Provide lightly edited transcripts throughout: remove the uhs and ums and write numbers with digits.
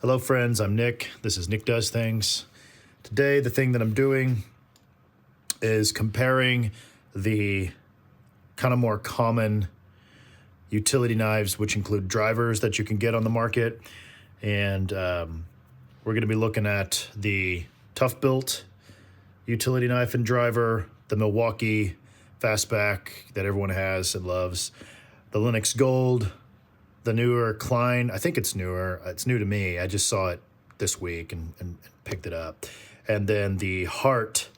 Hello friends, I'm Nick. This is Nick Does Things. Today the thing that I'm doing is comparing the kind of more common utility knives, which include drivers that you can get on the market. And we're going to be looking at the Toughbuilt utility knife and driver, the Milwaukee Fastback that everyone has and loves, the Lenox Gold, the newer Klein. I think it's newer. It's new to me. I just saw it this week and picked it up. And then the Hart.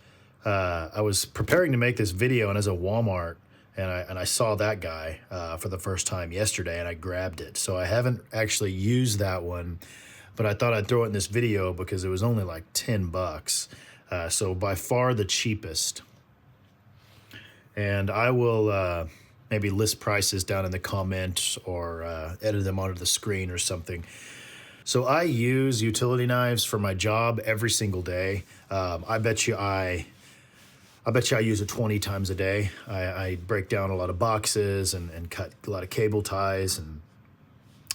I was preparing to make this video, and as a Walmart, and I saw that guy for the first time yesterday, and I grabbed it. So I haven't actually used that one, but I thought I'd throw it in this video because it was only like 10 bucks. So by far the cheapest. And I will maybe list prices down in the comments or edit them onto the screen or something. So I use utility knives for my job every single day. I bet you I use it 20 times a day. I break down a lot of boxes and cut a lot of cable ties and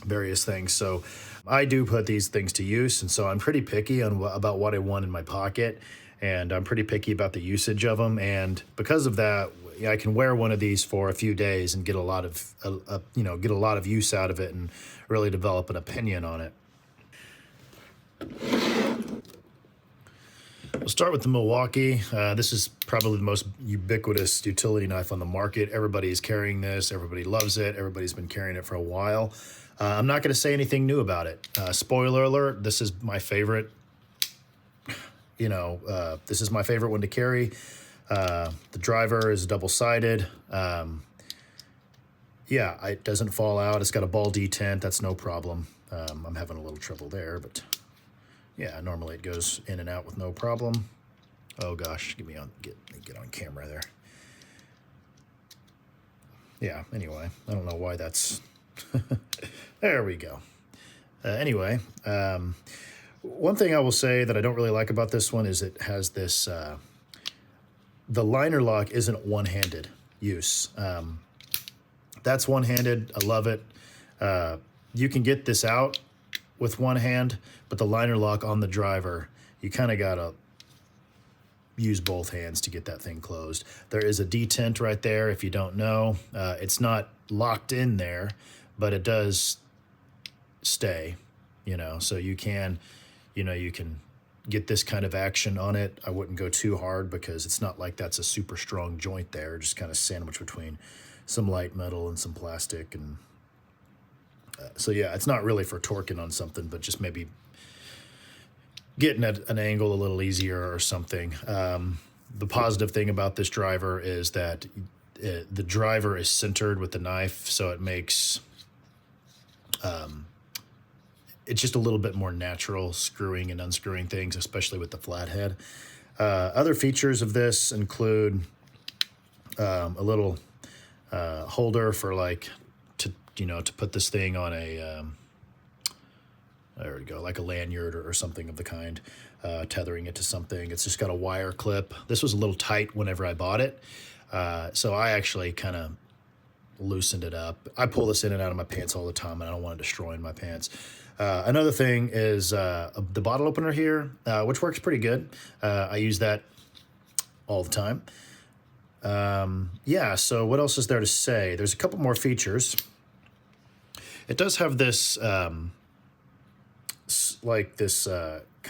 various things. So I do put these things to use, and so I'm pretty picky about what I want in my pocket, and I'm pretty picky about the usage of them. And because of that, I can wear one of these for a few days and get a lot of use out of it and really develop an opinion on it. We'll start with the Milwaukee. This is probably the most ubiquitous utility knife on the market. Everybody is carrying this. Everybody loves it. Everybody's been carrying it for a while. I'm not going to say anything new about it. Spoiler alert, this is my favorite. This is my favorite one to carry. The driver is double-sided. It doesn't fall out. It's got a ball detent. That's no problem. I'm having a little trouble there, but yeah, normally it goes in and out with no problem. Oh gosh, get on camera there. Yeah, anyway, I don't know why that's... There we go. Anyway, one thing I will say that I don't really like about this one is it has this... the liner lock isn't one-handed use. That's one-handed. I love it. You can get this out with one hand, but the liner lock on the driver, you kind of got to use both hands to get that thing closed. There is a detent right there if you don't know. It's not locked in there, but it does stay, so you can get this kind of action on it. I wouldn't go too hard because it's not like that's a super strong joint there, just kind of sandwiched between some light metal and some plastic. And so yeah, it's not really for torquing on something, but just maybe getting at an angle a little easier or something. The positive thing about this driver is that the driver is centered with the knife, so it makes it's just a little bit more natural screwing and unscrewing things, especially with the flathead. Other features of this include a little holder for to put this thing on a there we go, like a lanyard or something of the kind, tethering it to something. It's just got a wire clip. This was a little tight whenever I bought it, so I actually kind of loosened it up. I pull this in and out of my pants all the time, and I don't want it destroying my pants. Another thing is the bottle opener here, which works pretty good. I use that all the time. So what else is there to say? There's a couple more features. It does have this kind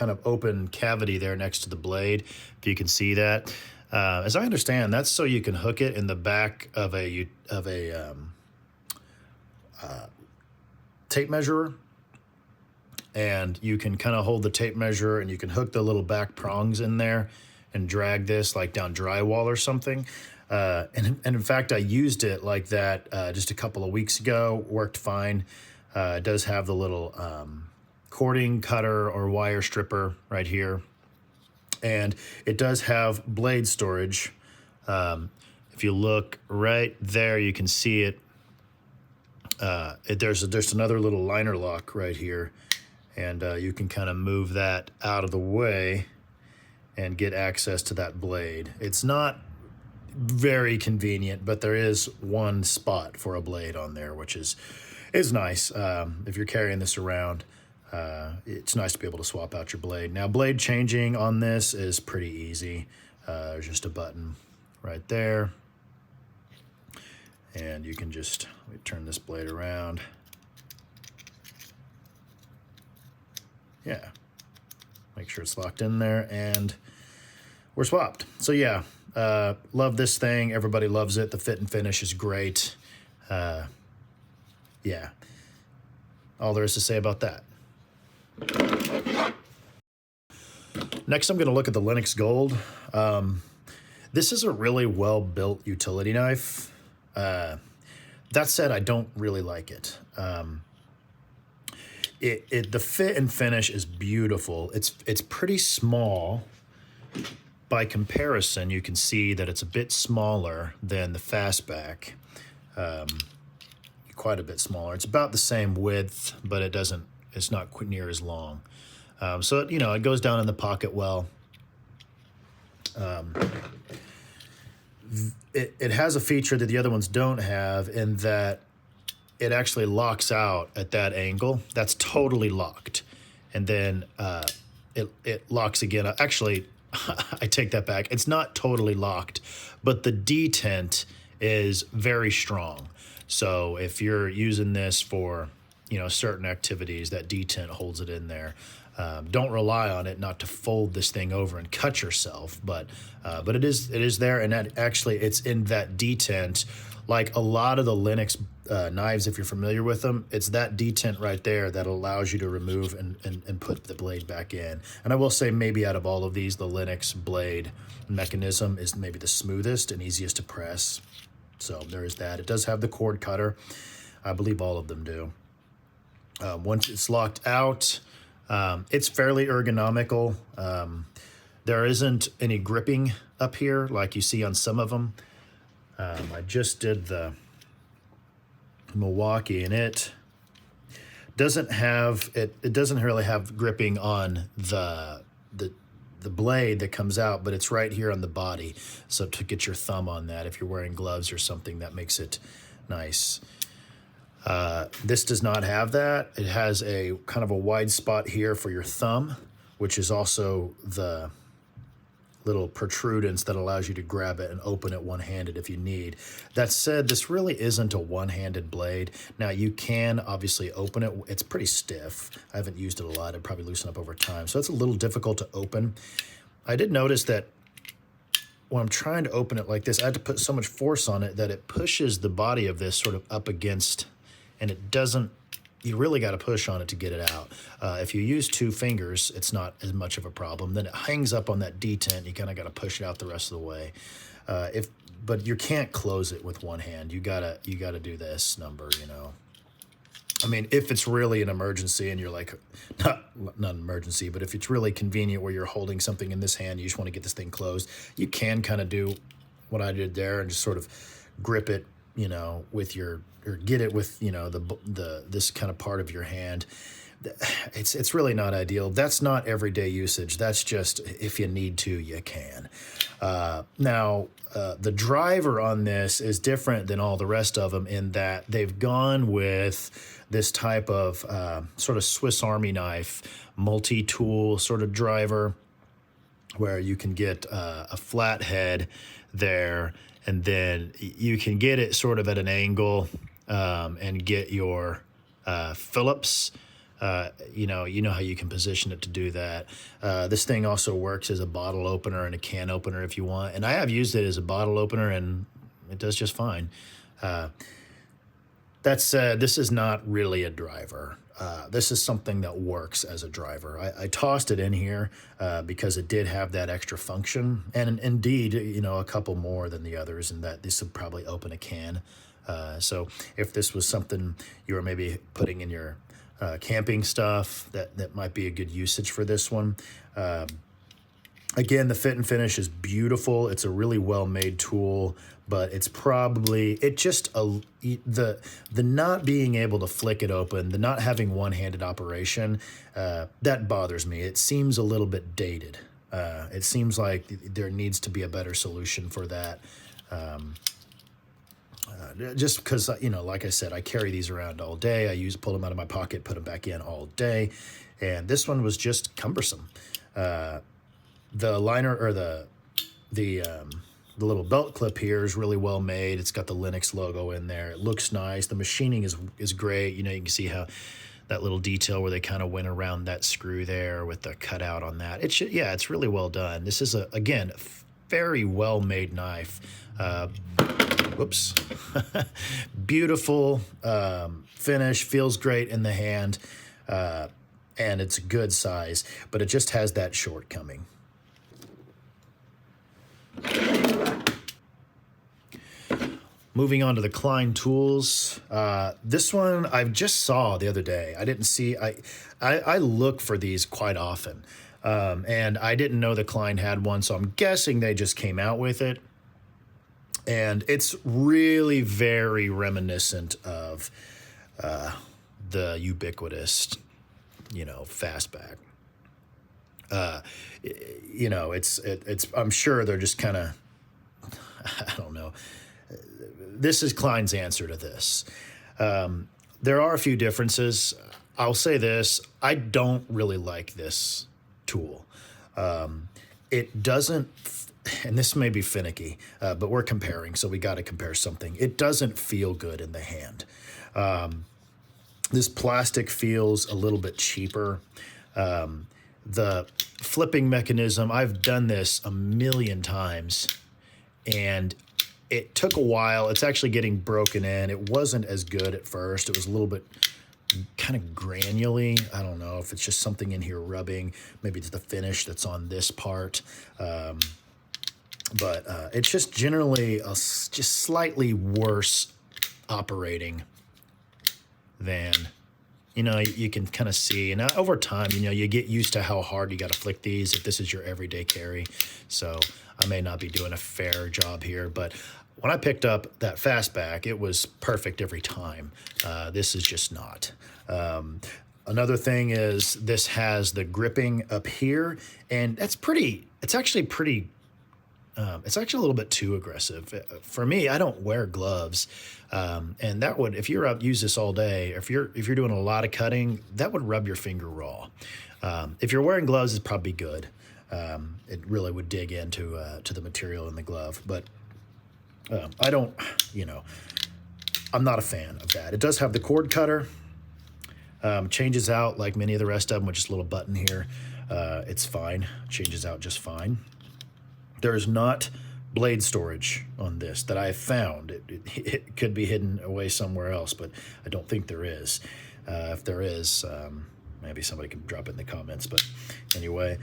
of open cavity there next to the blade, if you can see that. As I understand, that's so you can hook it in the back of a tape measure, and you can kind of hold the tape measure, and you can hook the little back prongs in there and drag this like down drywall or something. And in fact, I used it like that just a couple of weeks ago. Worked fine. It does have the little cording cutter or wire stripper right here. And it does have blade storage. If you look right there, you can see it. There's another little liner lock right here. And you can kind of move that out of the way and get access to that blade. It's not very convenient, but there is one spot for a blade on there, which is nice if you're carrying this around. it's nice to be able to swap out your blade. Now, blade changing on this is pretty easy. There's just a button right there. And you can just, let me turn this blade around. Yeah, make sure it's locked in there, and we're swapped. So yeah, love this thing. Everybody loves it. The fit and finish is great. Yeah, all there is to say about that. Next, I'm going to look at the Lenox Gold. This is a really well-built utility knife. That said, I don't really like it. The fit and finish is beautiful. It's pretty small. By comparison, you can see that it's a bit smaller than the Fastback. Quite a bit smaller. It's about the same width, but it's not near as long. So it goes down in the pocket well. It has a feature that the other ones don't have, in that it actually locks out at that angle. That's totally locked. And then it locks again. Actually, I take that back. It's not totally locked, but the detent is very strong. So if you're using this for, certain activities, that detent holds it in there. Don't rely on it not to fold this thing over and cut yourself, but it is there, and that actually it's in that detent. Like a lot of the Lenox knives, if you're familiar with them, it's that detent right there that allows you to remove and put the blade back in. And I will say, maybe out of all of these, the Lenox blade mechanism is maybe the smoothest and easiest to press. So there is that. It does have the cord cutter. I believe all of them do. Once it's locked out, it's fairly ergonomical. There isn't any gripping up here like you see on some of them. I just did the Milwaukee, and it doesn't really have gripping on the blade that comes out, but it's right here on the body. So to get your thumb on that, if you're wearing gloves or something, that makes it nice. This does not have that. It has a kind of a wide spot here for your thumb, which is also the little protrudence that allows you to grab it and open it one-handed if you need. That said, this really isn't a one-handed blade. Now, you can obviously open it. It's pretty stiff. I haven't used it a lot. It'd probably loosen up over time. So it's a little difficult to open. I did notice that when I'm trying to open it like this, I had to put so much force on it that it pushes the body of this sort of up against, and it doesn't, you really got to push on it to get it out. If you use two fingers, it's not as much of a problem. Then it hangs up on that detent. You kind of got to push it out the rest of the way. But you can't close it with one hand. You gotta do this number. I mean, if it's really an emergency and you're like, not an emergency, but if it's really convenient where you're holding something in this hand, you just want to get this thing closed, you can kind of do what I did there and just sort of grip it, with your, or get it with, this kind of part of your hand. It's really not ideal. That's not everyday usage. That's just if you need to, you can. Now, the driver on this is different than all the rest of them in that they've gone with this type of sort of Swiss Army knife, multi-tool sort of driver, where you can get a flat head there, and then you can get it sort of at an angle and get your Phillips. You know how you can position it to do that. This thing also works as a bottle opener and a can opener if you want. And I have used it as a bottle opener, and it does just fine. That said, this is not really a driver. This is something that works as a driver. I tossed it in here because it did have that extra function, and indeed, a couple more than the others, and that this would probably open a can. So if this was something you were maybe putting in your camping stuff, that might be a good usage for this one. Again, the fit and finish is beautiful. It's a really well-made tool, but it's probably, the not being able to flick it open, the not having one-handed operation, that bothers me. It seems a little bit dated. It seems like there needs to be a better solution for that. Just because, like I said, I carry these around all day. Pull them out of my pocket, put them back in all day. and this one was just cumbersome. The liner, or the little belt clip here is really well made. It's got the Lenox logo in there. It looks nice. The machining is great. You know, you can see how that little detail where they kind of went around that screw there with the cutout on that. Yeah, it's really well done. This is again, very well made knife. Whoops. Beautiful finish, feels great in the hand, and it's a good size, but it just has that shortcoming. Moving on to the Klein tools. This one I just saw the other day. I didn't see, I look for these quite often. And I didn't know the Klein had one, so I'm guessing they just came out with it. And it's really very reminiscent of the ubiquitous, you know, Fastback. You know, it's I'm sure they're just kind of, I don't know. This is Klein's answer to this. There are a few differences. I'll say this. I don't really like this tool. It doesn't, and this may be finicky, but we're comparing, so we got to compare something. It doesn't feel good in the hand. This plastic feels a little bit cheaper. The flipping mechanism, I've done this a million times, and it took a while. It's actually getting broken in. It wasn't as good at first. It was a little bit kind of granularly. I don't know if it's just something in here rubbing. Maybe it's the finish that's on this part. But it's just generally just slightly worse operating than, you know, you can kind of see. And over time, you know, you get used to how hard you got to flick these if this is your everyday carry. So I may not be doing a fair job here, but when I picked up that Fastback, it was perfect every time. This is just not. Another thing is this has the gripping up here, and that's pretty, it's actually a little bit too aggressive. For me, I don't wear gloves, and that would, if you're use this all day, if you're doing a lot of cutting, that would rub your finger raw. If you're wearing gloves, it's probably good. It really would dig into to the material in the glove, but I don't, you know, I'm not a fan of that. It does have the cord cutter, changes out like many of the rest of them with just a little button here. It's fine, changes out just fine. There is not blade storage on this that I have found. It could be hidden away somewhere else, but I don't think there is. If there is, maybe somebody can drop it in the comments. But anyway,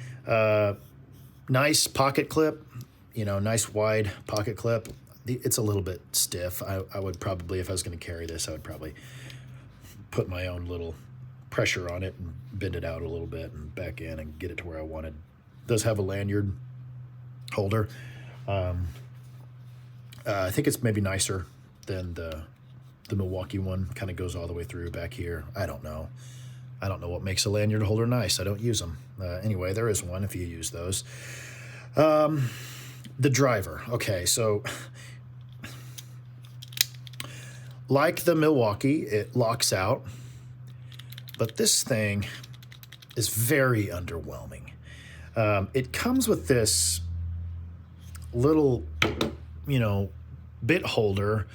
nice pocket clip, you know, nice wide pocket clip. It's a little bit stiff. I would probably, if I was going to carry this, I would probably put my own little pressure on it and bend it out a little bit and back in and get it to where I wanted. It does have a lanyard holder. I think it's maybe nicer than the Milwaukee one. Kind of goes all the way through back here. I don't know what makes a lanyard holder nice. I don't use them. Anyway, there is one if you use those. The driver. Okay, so like the Milwaukee, it locks out, but this thing is very underwhelming. It comes with this little, you know, bit holder.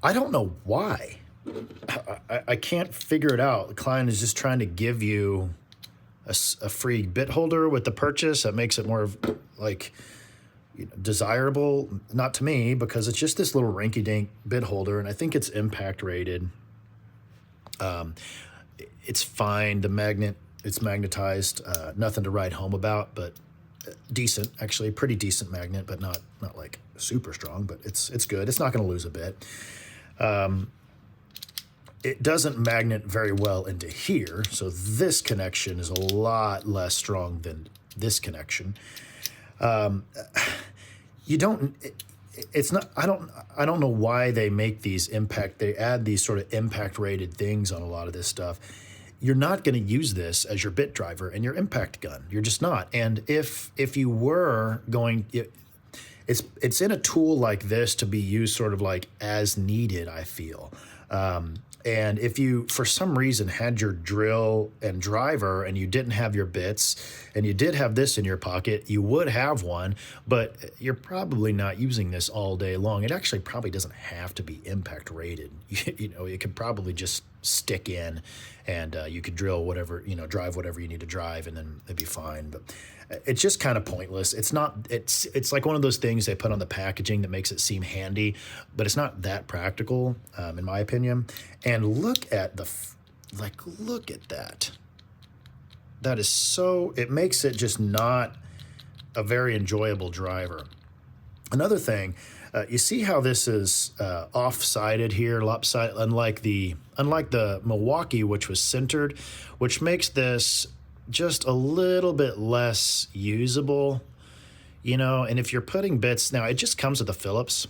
I don't know why. I can't figure it out. Klein is just trying to give you a free bit holder with the purchase. That makes it more like, you know, desirable. Not to me, because it's just this little rinky-dink bit holder, and I think it's impact rated. It's fine. The magnet, it's magnetized. Nothing to write home about, but decent, actually, pretty decent magnet, but not like super strong, but it's good. It's not going to lose a bit. It doesn't magnet very well into here, so this connection is a lot less strong than this connection. You don't, it's not, I don't know why they make these they add these sort of impact rated things on a lot of this stuff. You're not going to use this as your bit driver and your impact gun. You're just not. And if you were going, it's in a tool like this to be used sort of like as needed, I feel. And if you, for some reason, had your drill and driver and you didn't have your bits and you did have this in your pocket, you would have one, but you're probably not using this all day long. It actually probably doesn't have to be impact rated. You know, it could probably just stick in and you could drill whatever, you know, drive whatever you need to drive and then it'd be fine. But it's just kind of pointless. It's not, it's like one of those things they put on the packaging that makes it seem handy, but it's not that practical, in my opinion. And look at look at that. That is so, it makes it just not a very enjoyable driver. Another thing, you see how this is off-sided here, lopsided, unlike the Milwaukee, which was centered, which makes this just a little bit less usable, you know. And if you're putting bits, now it just comes with a Phillips,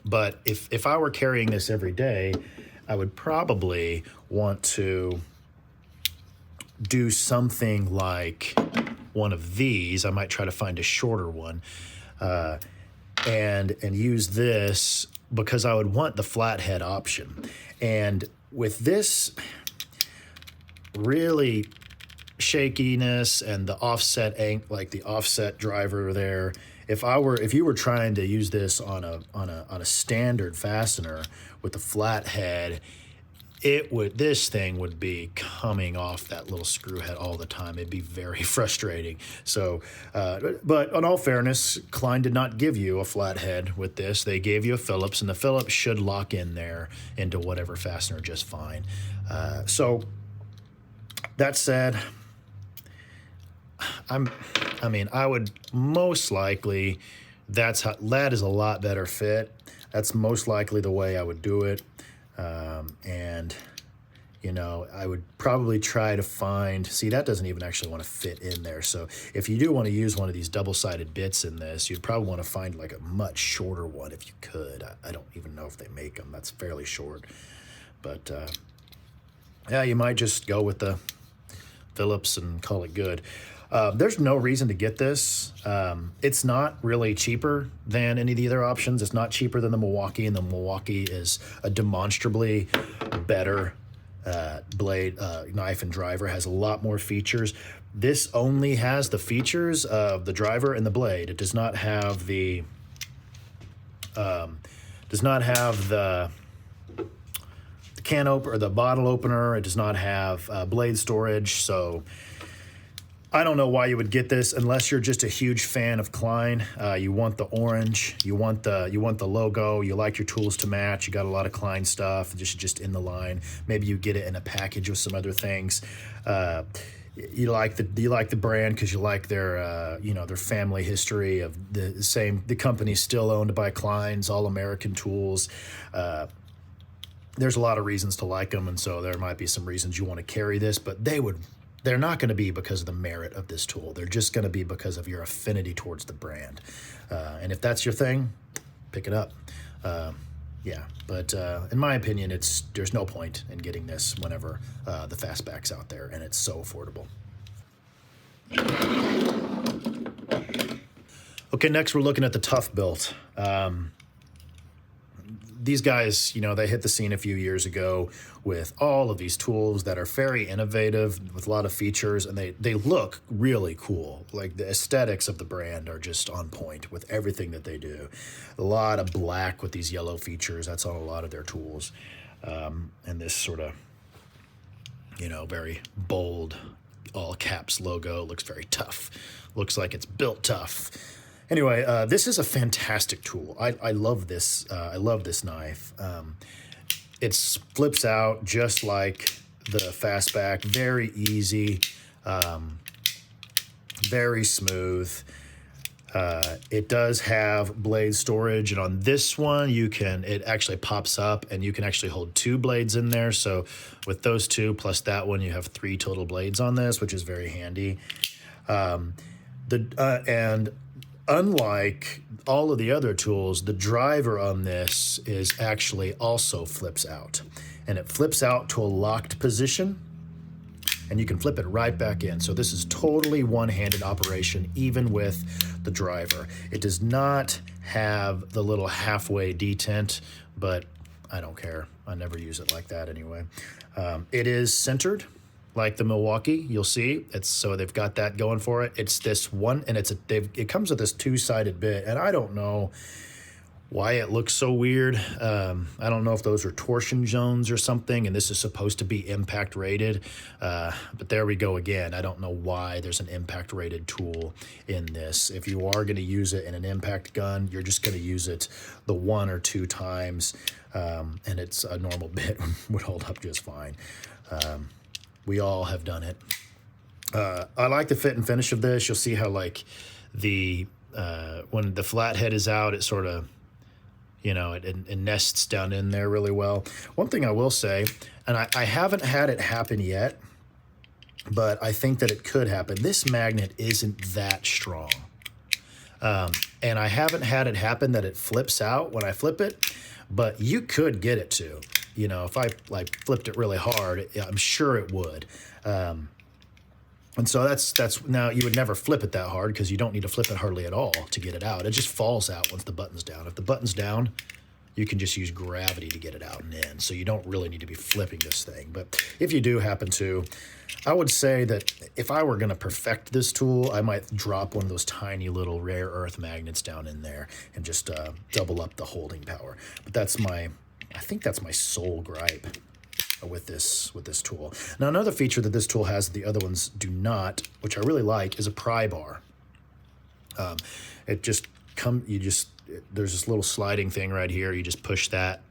but if I were carrying this every day, I would probably want to do something like one of these. I might try to find a shorter one, and use this because I would want the flathead option. And with this really shakiness and the offset like the offset driver there, if you were trying to use this on a standard fastener with the flathead, this thing would be coming off that little screw head all the time. It'd be very frustrating. So, but in all fairness, Klein did not give you a flathead with this. They gave you a Phillips, and the Phillips should lock in there into whatever fastener just fine. So that said, I would most likely, that is a lot better fit. That's most likely the way I would do it. And, you know, I would probably try to see, that doesn't even actually want to fit in there. So if you do want to use one of these double-sided bits in this, you'd probably want to find like a much shorter one if you could. I don't even know if they make them. That's fairly short. But, yeah, you might just go with the Phillips and call it good. There's no reason to get this. It's not really cheaper than any of the other options. It's not cheaper than the Milwaukee, and the Milwaukee is a demonstrably better blade, knife and driver. Has a lot more features. This only has the features of the driver and the blade. It does not have the can opener or the bottle opener. It does not have blade storage. So I don't know why you would get this unless you're just a huge fan of Klein. You want the orange, you want the logo, you like your tools to match, you got a lot of Klein stuff just in the line. Maybe you get it in a package with some other things. You like the brand because you like their their family history of the company's still owned by Klein's, all American tools. There's a lot of reasons to like them, and so there might be some reasons you want to carry this, but they're not going to be because of the merit of this tool. They're just going to be because of your affinity towards the brand. And if that's your thing, pick it up. Yeah, but in my opinion, there's no point in getting this whenever the Fastback's out there, and it's so affordable. Okay, next we're looking at the Toughbuilt. These guys, they hit the scene a few years ago with all of these tools that are very innovative with a lot of features, and they look really cool. Like the aesthetics of the brand are just on point with everything that they do. A lot of black with these yellow features. That's on a lot of their tools. And this sort of, very bold, all caps logo looks very tough. Looks like it's built tough. Anyway, this is a fantastic tool. I love this. I love this knife. It flips out just like the Fastback. Very easy, very smooth. It does have blade storage, and on this one, it actually pops up, and you can actually hold 2 blades in there. So with those 2 plus that one, you have 3 total blades on this, which is very handy. And unlike all of the other tools, the driver on this is actually also flips out. And it flips out to a locked position, and you can flip it right back in. So this is totally one-handed operation, even with the driver. It does not have the little halfway detent, but I don't care. I never use it like that anyway. It is centered like the Milwaukee. You'll see it's, so they've got that going for it. It's this one, and it comes with this two-sided bit, and I don't know why it looks so weird. I don't know if those are torsion zones or something, and this is supposed to be impact rated. But there we go again. I don't know why there's an impact rated tool in this. If you are going to use it in an impact gun, you're just going to use it the 1 or 2 times, and it's a normal bit would hold up just fine. We all have done it. I like the fit and finish of this. You'll see how like when the flathead is out, it sort of, you know, it nests down in there really well. One thing I will say, and I haven't had it happen yet, but I think that it could happen. This magnet isn't that strong. And I haven't had it happen that it flips out when I flip it, but you could get it to. You know, if I like flipped it really hard, I'm sure it would. And so that's now you would never flip it that hard because you don't need to flip it hardly at all to get it out. It just falls out once the button's down. If the button's down, you can just use gravity to get it out and in. So you don't really need to be flipping this thing. But if you do happen to, I would say that if I were going to perfect this tool, I might drop one of those tiny little rare earth magnets down in there and just double up the holding power. But I think that's my sole gripe with this tool. Now, another feature that this tool has that the other ones do not, which I really like, is a pry bar. There's this little sliding thing right here. You just push that,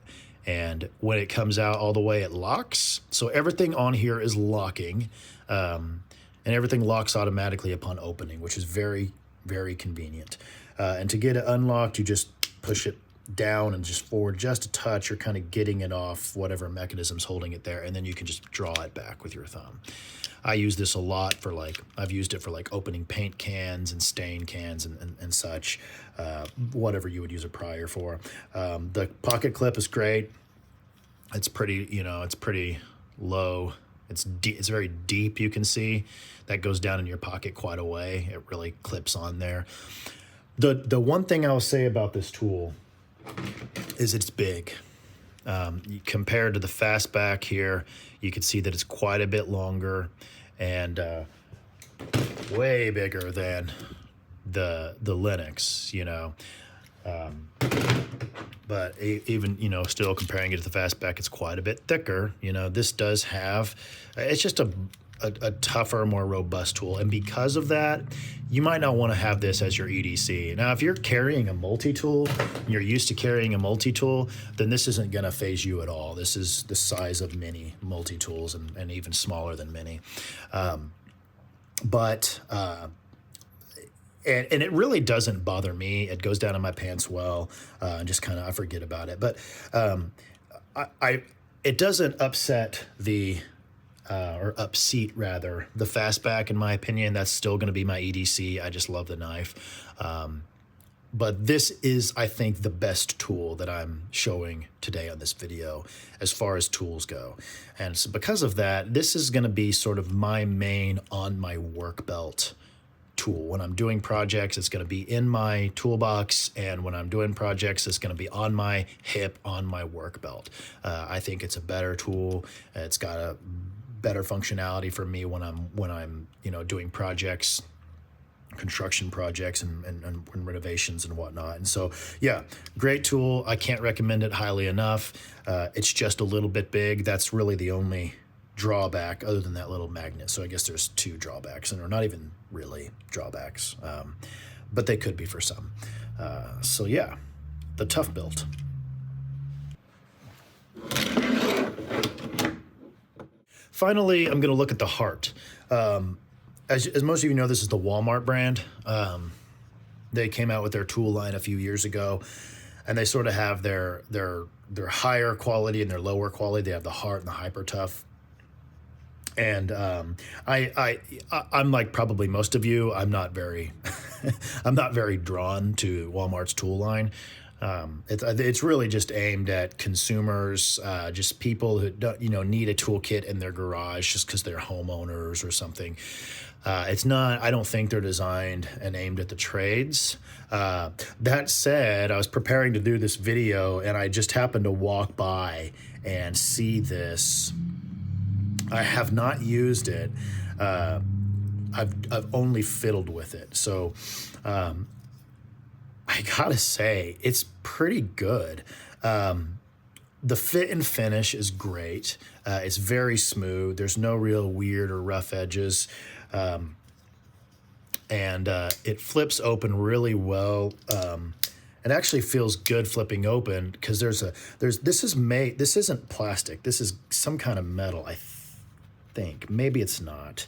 and when it comes out all the way, it locks. So everything on here is locking, and everything locks automatically upon opening, which is very, very convenient. And to get it unlocked, you just push it down and just forward just a touch. You're kind of getting it off whatever mechanism's holding it there, and then you can just draw it back with your thumb. I use this a lot for I've used it for like opening paint cans and stain cans and such, whatever you would use a prier for. The pocket clip is great. It's pretty, it's pretty low. It's very deep, you can see. That goes down in your pocket quite a way. It really clips on there. The one thing I'll say about this tool is it's big. Compared to the Fastback here, you can see that it's quite a bit longer and way bigger than the Lenox, but even, still comparing it to the Fastback, it's quite a bit thicker. This does have, it's just a tougher, more robust tool. And because of that, you might not want to have this as your EDC. Now, if you're carrying a multi-tool, you're used to carrying a multi-tool, then this isn't going to phase you at all. This is the size of mini multi-tools and even smaller than mini. And it really doesn't bother me. It goes down in my pants well, and just kind of I forget about it. But it doesn't upset or upseat rather, the Fastback, in my opinion. That's still going to be my EDC. I just love the knife. But this is, I think, the best tool that I'm showing today on this video as far as tools go. And so because of that, this is going to be sort of my main on my work belt tool. When I'm doing projects, it's going to be in my toolbox, and when I'm doing projects, it's going to be on my hip, on my work belt. I think it's a better tool. It's got a better functionality for me when I'm doing projects, construction projects and renovations and whatnot. And so yeah, great tool. I can't recommend it highly enough. It's just a little bit big. That's really the only drawback other than that little magnet. So I guess there's 2 drawbacks, and they're not even really drawbacks, but they could be for some. So yeah, the Toughbuilt. Finally, I'm going to look at the Hart. As most of you know, this is the Walmart brand. They came out with their tool line a few years ago, and they sort of have their higher quality and their lower quality. They have the Hart and the Hyper Tough. And I'm like probably most of you. I'm not very I'm not very drawn to Walmart's tool line. It's really just aimed at consumers, just people who don't, need a toolkit in their garage just because they're homeowners or something. It's not, I don't think they're designed and aimed at the trades. That said, I was preparing to do this video and I just happened to walk by and see this. I have not used it. I've only fiddled with it. So, I gotta say, it's pretty good. The fit and finish is great. It's very smooth. There's no real weird or rough edges. And it flips open really well. It actually feels good flipping open because this isn't plastic. This is some kind of metal, I think. Maybe it's not.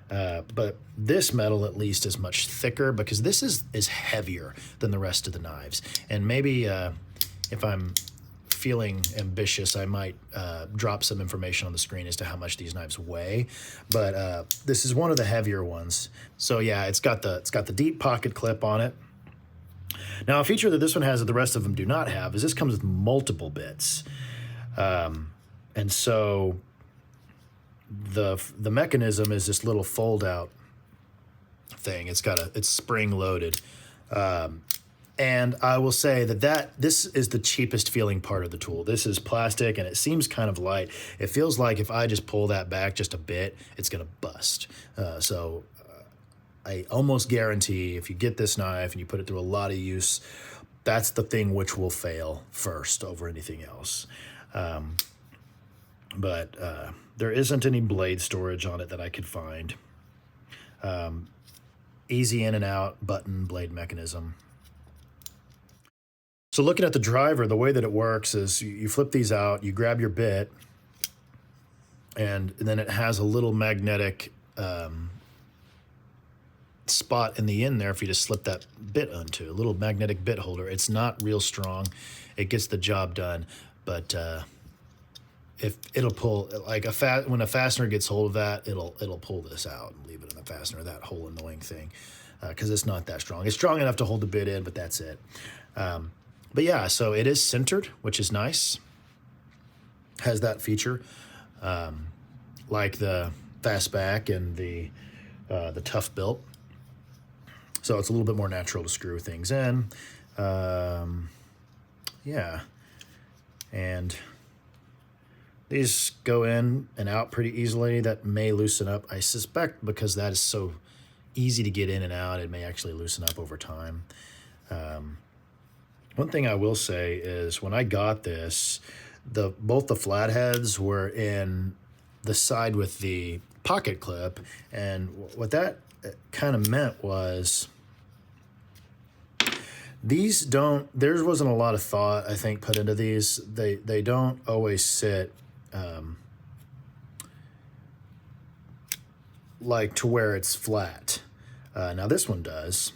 But this metal at least is much thicker because this is heavier than the rest of the knives. And maybe if I'm feeling ambitious, I might drop some information on the screen as to how much these knives weigh. But this is one of the heavier ones. So yeah, it's got the deep pocket clip on it. Now, a feature that this one has that the rest of them do not have is this comes with multiple bits. And so the mechanism is this little fold out thing. It's spring loaded. And I will say that this is the cheapest feeling part of the tool. This is plastic and it seems kind of light. It feels like if I just pull that back just a bit, it's gonna bust. So I almost guarantee if you get this knife and you put it through a lot of use, that's the thing which will fail first over anything else. But there isn't any blade storage on it that I could find. Easy in and out button blade mechanism. So looking at the driver, the way that it works is you flip these out, you grab your bit, and then it has a little magnetic spot in the end there for you to slip that bit onto, a little magnetic bit holder. It's not real strong. It gets the job done, but if it'll pull, like when a fastener gets hold of that, it'll pull this out and leave it in the fastener, that whole annoying thing, because it's not that strong. It's strong enough to hold the bit in, but that's it. But yeah, so it is centered, which is nice. Has that feature, like the Fastback and the Toughbuilt. So it's a little bit more natural to screw things in. Yeah, and these go in and out pretty easily. That may loosen up, I suspect, because that is so easy to get in and out. It may actually loosen up over time. One thing I will say is when I got this, both the flatheads were in the side with the pocket clip, and what that kind of meant was there wasn't a lot of thought, I think, put into these. They don't always sit like to where it's flat. Now this one does.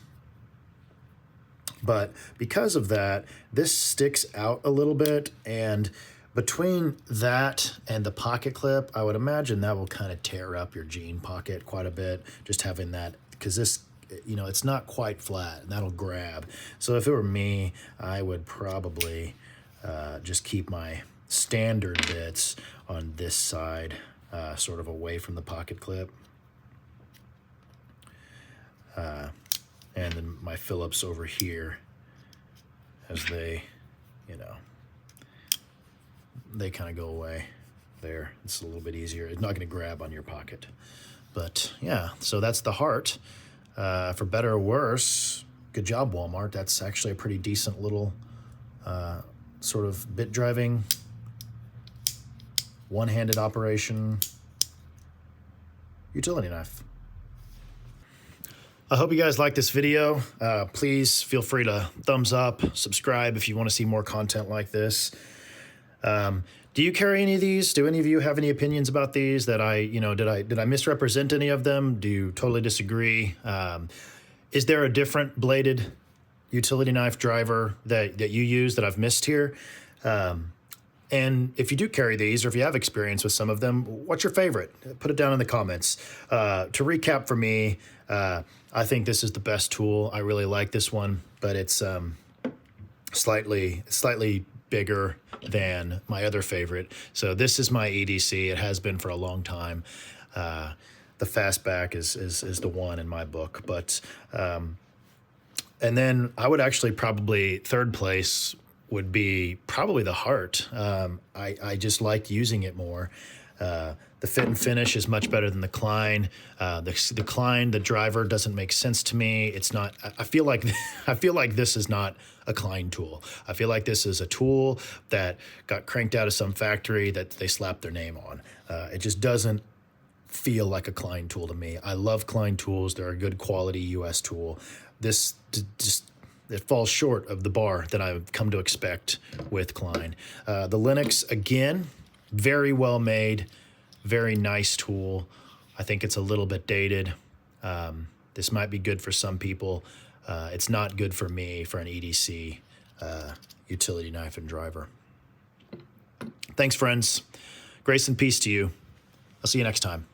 But because of that, this sticks out a little bit, and between that and the pocket clip, I would imagine that will kind of tear up your jean pocket quite a bit, just having that, because this, it's not quite flat, and that'll grab. So if it were me, I would probably just keep my standard bits on this side, sort of away from the pocket clip. And then my Phillips over here, as they kind of go away there. It's a little bit easier. It's not going to grab on your pocket. But yeah, so that's the Hart. For better or worse, good job, Walmart. That's actually a pretty decent little sort of bit driving, one-handed operation utility knife. I hope you guys like this video. Please feel free to thumbs up, subscribe if you want to see more content like this. Do you carry any of these? Do any of you have any opinions about these that did I misrepresent any of them? Do you totally disagree? Is there a different bladed utility knife driver that you use that I've missed here? And if you do carry these, or if you have experience with some of them, what's your favorite? Put it down in the comments. To recap for me, I think this is the best tool. I really like this one, but it's slightly bigger than my other favorite. So this is my EDC. It has been for a long time. The Fastback is the one in my book. But and then I would actually probably third place would be probably the Hart. I just like using it more. The fit and finish is much better than the Klein. The Klein, the driver doesn't make sense to me. It's not. I feel like I feel like this is not a Klein tool. I feel like this is a tool that got cranked out of some factory that they slapped their name on. It just doesn't feel like a Klein tool to me. I love Klein tools. They're a good quality U.S. tool. This just it falls short of the bar that I've come to expect with Klein. The Lenox, again, very well made, very nice tool. I think it's a little bit dated. This might be good for some people. It's not good for me for an EDC utility knife and driver. Thanks, friends. Grace and peace to you. I'll see you next time.